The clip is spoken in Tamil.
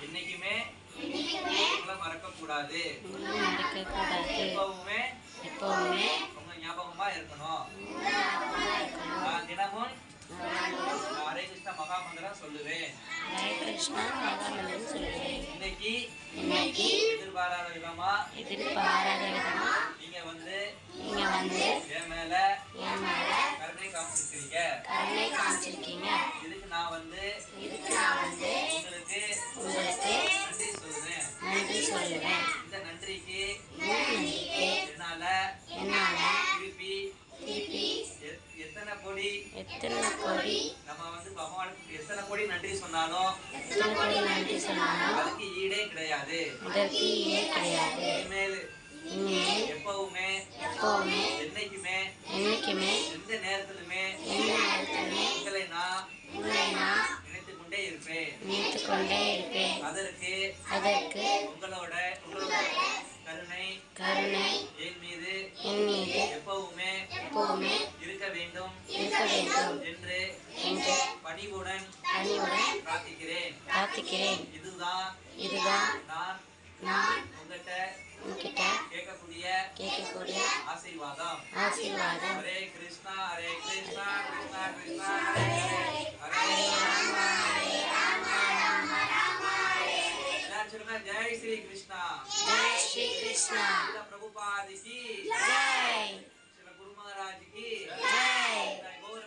என்னைக்குமே மறக்க கூடாது. எப்பவுமே உங்க ஞாபகமா இருக்கணும். நான் தினமும் ஹரே கிருஷ்ணா மகாமந்திரம் சொல்லுவேன். இன்னைக்கு எதிர்பாராத விதமா நீங்க வந்து என் மேல கருணை காமிச்சிருக்கீங்க. இதுக்கு நான் வந்து உங்களுக்கு நன்றி சொல்லுவேன். இந்த நன்றிக்கு என்னால திருப்பி எத்தனை கோடி நம்ம வந்து பகவானுக்கு எத்தனை கோடி நன்றி சொன்னாலும் அதுக்கு ஈடே கிடையாது. இனிமேல் எப்பவுமே என்னைக்குமே எந்த நேரத்திலுமே உங்களை நான் நினைத்துக் கொண்டே இருப்பேன். அதற்கு உங்களோட கருணை என் மீது எப்பவுமே இருக்க வேண்டும் என்று பணிவுடன் பிரார்த்திக்கிறேன். இதுதான் நான் உங்ககிட்ட கேட்கக்கூடிய ஆசீர்வாதம். ஹரே கிருஷ்ணா கிருஷ்ணா கிருஷ்ணா ஹரே சொல்லுங்க. ஜெய் ஸ்ரீ கிருஷ்ணா. प्रभुपाद की जय, श्री गुरु महाराज की जय, गौर